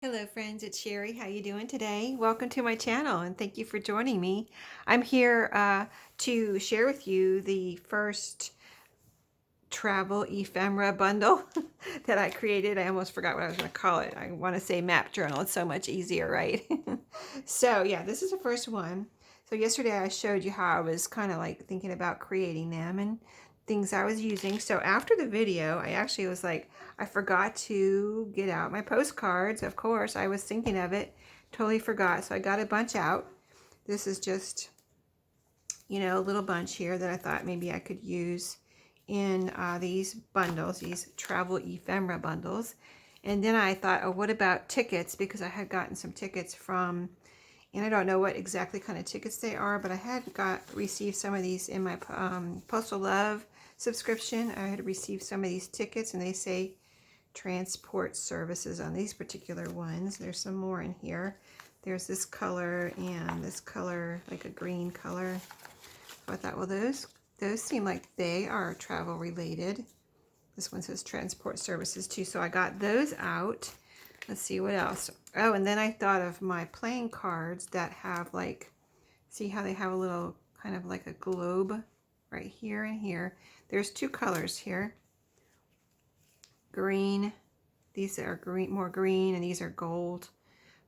Hello friends, it's Sherry. How you doing today? Welcome to my channel and thank you for joining me. I'm here to share with you the first travel ephemera bundle that I created. I almost forgot what I was going to call it. I want to say map journal. It's so much easier, right? So yeah, this is the first one. So yesterday I showed you how I was kind of like thinking about creating them and things I was using. So after the video, I actually was like, I forgot to get out my postcards. Of course, I was thinking of it. Totally forgot. So I got a bunch out. This is just, a little bunch here that I thought maybe I could use in these bundles, these travel ephemera bundles. And then I thought, oh, what about tickets? Because I had gotten some tickets from, and I don't know what exactly kind of tickets they are, but I had received some of these in my Postal Love subscription. I had received some of these tickets, and they say transport services on these particular ones. There's some more in here. There's this color and this color, like a green color. I thought, well, those seem like they are travel related. This one says transport services too, so I got those out. Let's see what else. Oh, and then I thought of my playing cards that have like, see how they have a little kind of like a globe right here and here. There's two colors here. Green. These are green, more green, and these are gold.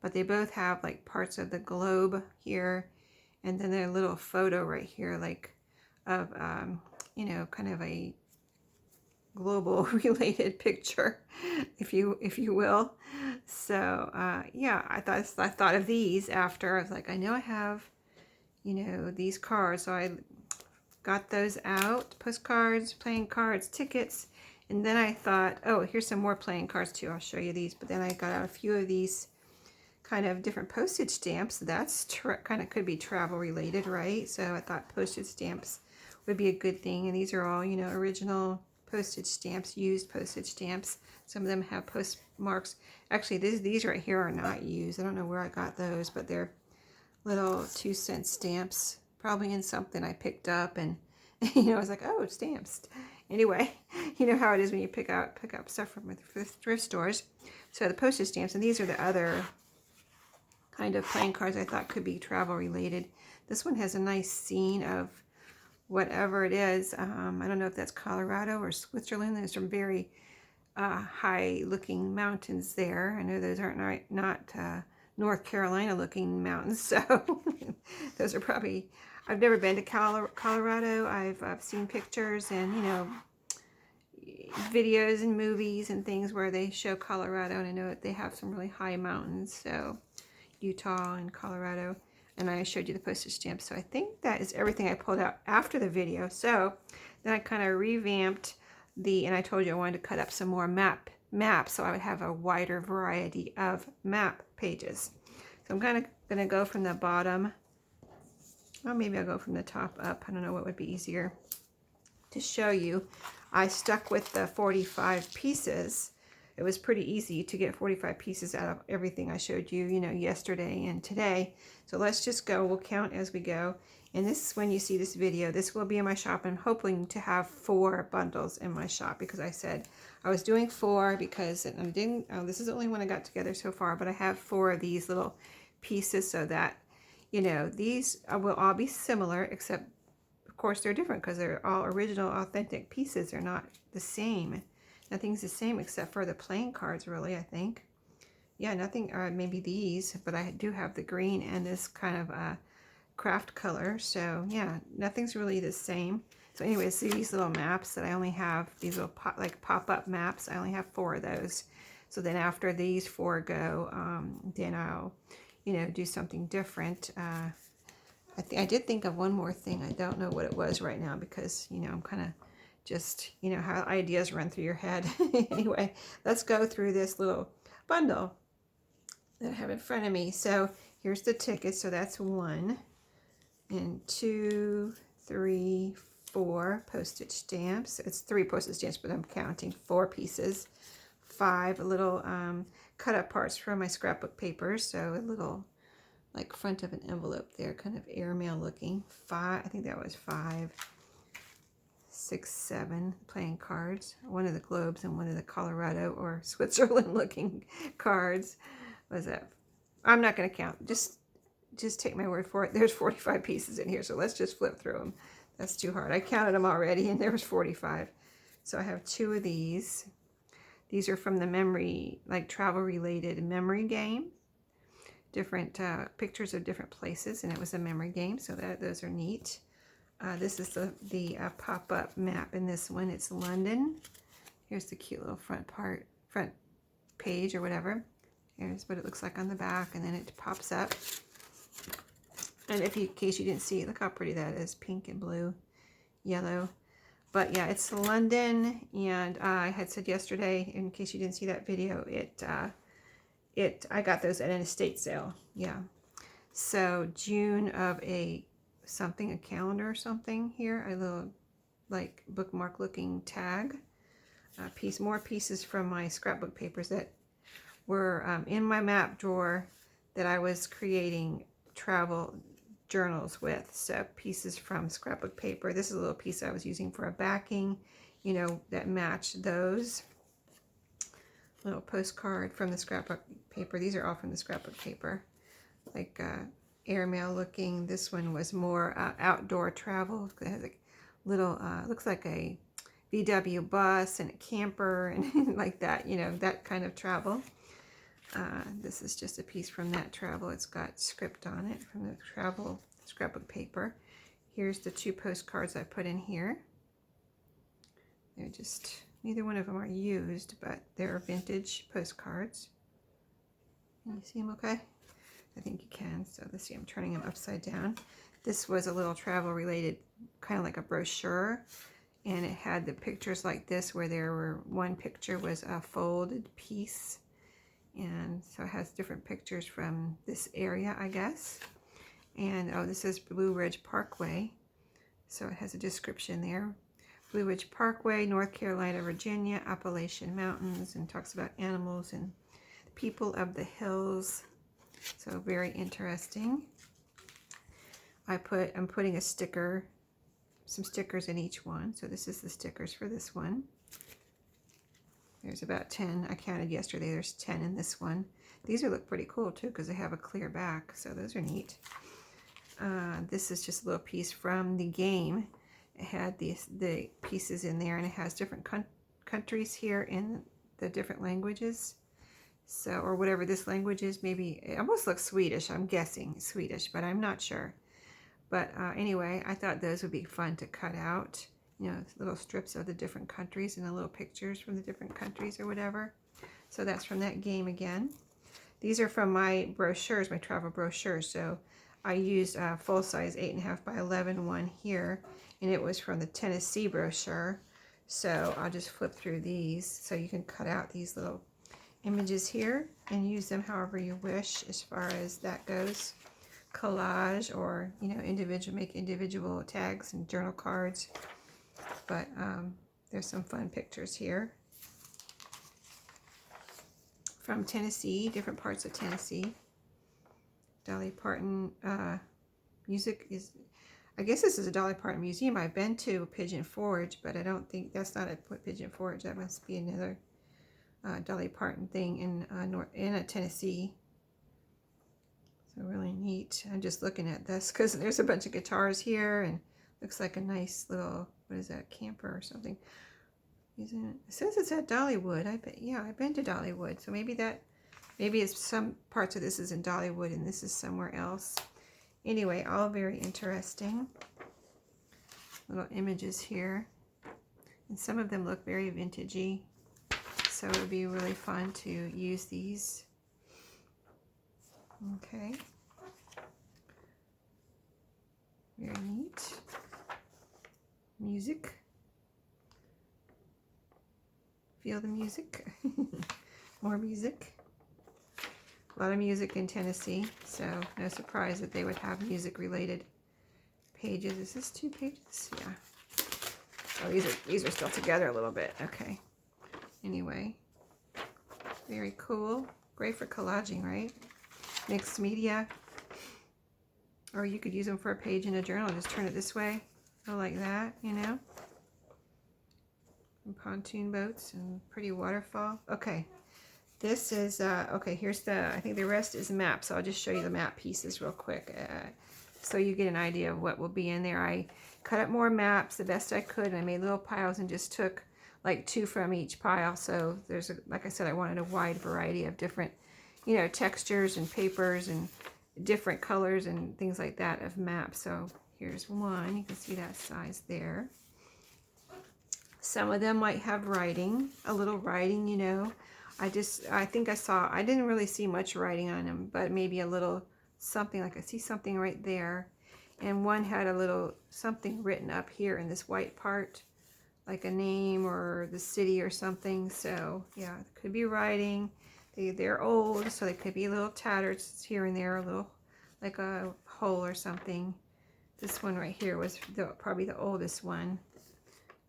But they both have like parts of the globe here, and then a little photo right here, like of kind of a global related picture, if you will. So yeah, I thought of these after I was like, I know I have these cards, so I got those out, postcards, playing cards, tickets. And then I thought, oh, here's some more playing cards too. I'll show you these. But then I got out a few of these kind of different postage stamps. That's kind of could be travel related, right? So I thought postage stamps would be a good thing. And these are all, original postage stamps, used postage stamps. Some of them have postmarks. Actually, these right here are not used. I don't know where I got those, but they're little 2-cent stamps, probably in something I picked up, and I was like, oh, stamps. Anyway, you know how it is when you pick up stuff from the thrift stores. So the postage stamps, and these are the other kind of playing cards I thought could be travel related. This one has a nice scene of whatever it is. I don't know if that's Colorado or Switzerland. There's some very high looking mountains there. I know those aren't not North Carolina looking mountains, so those are probably, I've never been to Colorado. I've seen pictures and videos and movies and things where they show Colorado, and I know that they have some really high mountains, so Utah and Colorado. And I showed you the postage stamps, so I think that is everything I pulled out after the video. So then I kind of revamped and I told you I wanted to cut up some more maps so I would have a wider variety of map pages. So I'm kind of going to go from the bottom, or maybe I'll go from the top up. I don't know what would be easier to show you. I stuck with the 45 pieces. It was pretty easy to get 45 pieces out of everything I showed you, yesterday and today. So let's just go. We'll count as we go. And this is when you see this video. This will be in my shop. I'm hoping to have 4 bundles in my shop because I said I was doing 4 because this is the only one I got together so far, but I have 4 of these little pieces so that, these will all be similar, except of course they're different because they're all original, authentic pieces. They're not the same. Nothing's the same except for the playing cards, really, I think. Yeah, nothing, maybe these, but I do have the green and this kind of craft color. So yeah, nothing's really the same. So anyway, see these little maps that I only have, these little pop-up maps, I only have 4 of those. So then after these 4 go, then I'll, do something different. I did think of one more thing. I don't know what it was right now because, I'm kind of just, how ideas run through your head. Anyway, let's go through this little bundle that I have in front of me. So here's the tickets. So that's 1 and 2, 3, 4 postage stamps. It's 3 postage stamps, but I'm counting 4 pieces. 5 little cut up parts from my scrapbook paper. So a little like front of an envelope there, kind of airmail looking. 5, I think that was 5. 6, 7 playing cards. One of the globes and one of the Colorado or Switzerland looking cards. what is that? I'm not going to count. Just take my word for it. There's 45 pieces in here, so let's just flip through them. That's too hard. I counted them already, and there was 45. So I have 2 of these. These are from the memory, like travel-related memory game. Different pictures of different places, and it was a memory game, so those are neat. This is the pop-up map in this one. It's London. Here's the cute little front page or whatever. Here's what it looks like on the back, and then it pops up. And in case you didn't see it, look how pretty that is. Pink and blue, yellow. But yeah, it's London, and I had said yesterday, in case you didn't see that video, I got those at an estate sale. Yeah. So June of a calendar or something here. A little like bookmark looking tag. More pieces from my scrapbook papers that were in my map drawer that I was creating travel journals with. So pieces from scrapbook paper. This is a little piece I was using for a backing, you know, that matched those. Little postcard from the scrapbook paper. These are all from the scrapbook paper. Like airmail looking. This one was more outdoor travel. It has a little, looks like a VW bus and a camper and like that, you know, that kind of travel. This is just a piece from that travel. It's got script on it from the travel scrapbook paper. Here's the 2 postcards I put in here. They're just, neither one of them are used, but they're vintage postcards. Can you see them okay? I think you can. So let's see, I'm turning them upside down. This was a little travel related, kind of like a brochure. And it had the pictures like this, where there were, one picture was a folded piece. And so it has different pictures from this area, I guess. And oh, this is Blue Ridge Parkway. So it has a description there. Blue Ridge Parkway, North Carolina, Virginia, Appalachian Mountains, and talks about animals and people of the hills. So very interesting. I'm putting some stickers in each one. So this is the stickers for this one. There's about 10. I counted yesterday. There's 10 in this one. These look pretty cool too, because they have a clear back. So those are neat. This is just a little piece from the game. It had the pieces in there, and it has different countries here in the different languages. So, or whatever this language is, maybe it almost looks Swedish. I'm guessing Swedish, but I'm not sure. But anyway, I thought those would be fun to cut out. You know, little strips of the different countries and the little pictures from the different countries or whatever. So that's from that game again. These are from my brochures, my travel brochures. So I used a full-size 8.5 by 11 one here, and it was from the Tennessee brochure. So I'll just flip through these so you can cut out these little images here and use them however you wish as far as that goes. Collage, or, you know, make individual tags and journal cards. But there's some fun pictures here from Tennessee, different parts of Tennessee. Dolly Parton music is, I guess this is a Dolly Parton museum. I've been to Pigeon Forge, but I don't think that's not a Pigeon Forge. That must be another Dolly Parton thing in Tennessee. So really neat. I'm just looking at this because there's a bunch of guitars here, and looks like a nice little, what is that, camper or something. It says it's at Dollywood. I've been to Dollywood. So maybe it's some parts of this is in Dollywood and this is somewhere else. Anyway, all very interesting. Little images here. And some of them look very vintagey. So it would be really fun to use these. Okay. Very neat. Music. Feel the music. More music. A lot of music in Tennessee, so no surprise that they would have music related pages. Is this 2 pages? Yeah. Oh, these are still together a little bit. Okay. Anyway. Very cool. Great for collaging, right? Mixed media. Or you could use them for a page in a journal. Just turn it this way. Go like that, you know. And pontoon boats and pretty waterfall. Okay. This is, okay, here's I think the rest is maps. So I'll just show you the map pieces real quick so you get an idea of what will be in there. I cut up more maps the best I could, and I made little piles and just took like 2 from each pile. So there's, like I said, I wanted a wide variety of different, you know, textures and papers and different colors and things like that of maps. So here's one. You can see that size there. Some of them might have writing, a little writing, you know. I think I didn't really see much writing on them, but maybe a little something, like I see something right there. And one had a little something written up here in this white part, like a name or the city or something. So yeah, it could be writing. They're old, so they could be a little tattered here and there, a little like a hole or something. This one right here was probably the oldest one.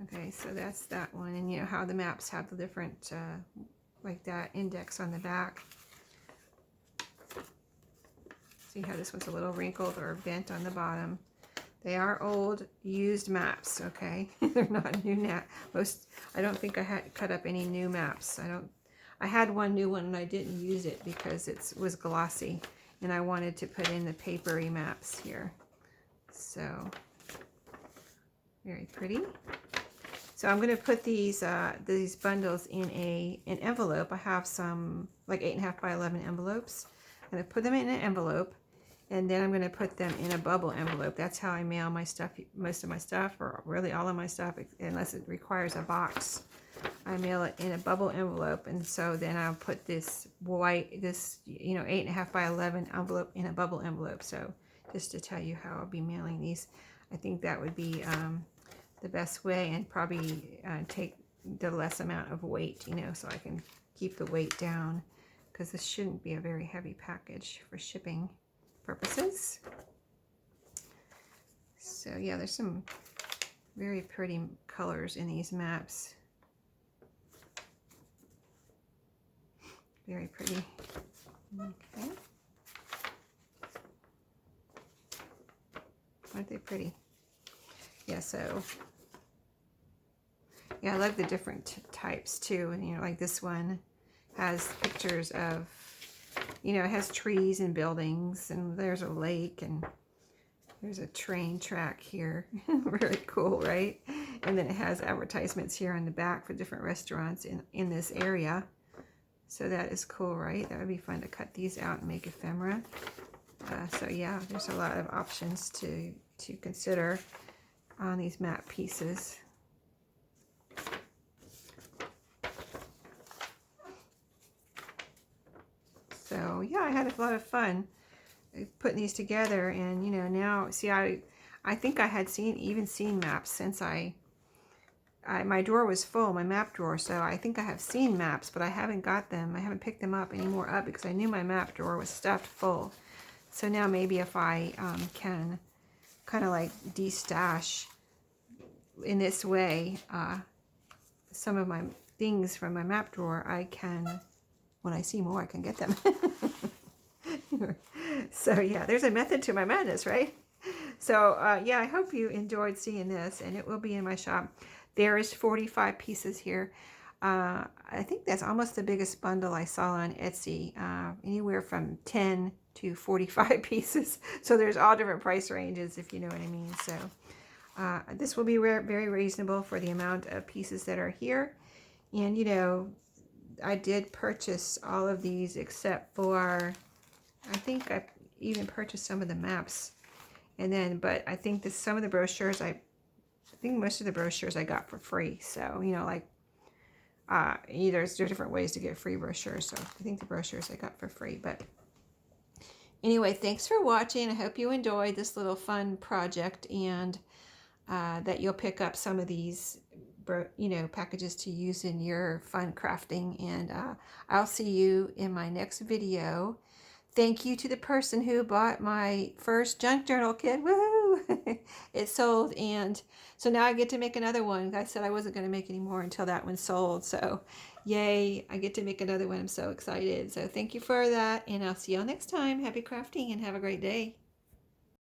Okay, so that's that one. And you know how the maps have the different like that index on the back. See how this one's a little wrinkled or bent on the bottom. They are old, used maps, okay? They're not new I don't think I had cut up any new maps. I had one new one and I didn't use it because it was glossy and I wanted to put in the papery maps here. So, very pretty. So I'm going to put these bundles in an envelope. I have some like 8.5 by 11 envelopes. I'm going to put them in an envelope, and then I'm going to put them in a bubble envelope. That's how I mail my stuff, most of my stuff, or really all of my stuff, unless it requires a box. I mail it in a bubble envelope, and so then I'll put this you know, 8.5 by 11 envelope in a bubble envelope. So just to tell you how I'll be mailing these, I think that would be the best way, and probably take the less amount of weight, you know, so I can keep the weight down, because this shouldn't be a very heavy package for shipping purposes. So yeah, there's some very pretty colors in these maps. Very pretty. Okay. Aren't they pretty? Yeah, so yeah, I love the different types too. And you know, like this one has pictures of, you know, it has trees and buildings, and there's a lake, and there's a train track here. Very cool, right? And then it has advertisements here on the back for different restaurants in this area. So that is cool, right? That would be fun to cut these out and make ephemera. So yeah, there's a lot of options to consider on these map pieces. So yeah, I had a lot of fun putting these together, and you know, now see, I think I had even seen maps since my drawer was full, my map drawer, so I think I have seen maps, but I haven't got them. I haven't picked them up anymore because I knew my map drawer was stuffed full. So now maybe if I can kind of like de-stash in this way some of my things from my map drawer, I can, when I see more, I can get them. So yeah, there's a method to my madness, right? So yeah, I hope you enjoyed seeing this, and it will be in my shop. There is 45 pieces here. I think that's almost the biggest bundle I saw on Etsy, anywhere from 10 to 45 pieces. So there's all different price ranges, if you know what I mean. So this will be very reasonable for the amount of pieces that are here. And you know, I did purchase all of these except for, I think I even purchased some of the maps. And then, but I think some of the brochures, I think most of the brochures I got for free. So, you know, like, there's different ways to get free brochures. So I think the brochures I got for free. But anyway, thanks for watching. I hope you enjoyed this little fun project, and that you'll pick up some of these, you know, packages to use in your fun crafting. And I'll see you in my next video. Thank you to the person who bought my first junk journal kit. Woohoo! It sold, and so now I get to make another one. I said I wasn't going to make any more until that one sold. So yay, I get to make another one. I'm so excited. So thank you for that, and I'll see y'all next time. Happy crafting and have a great day.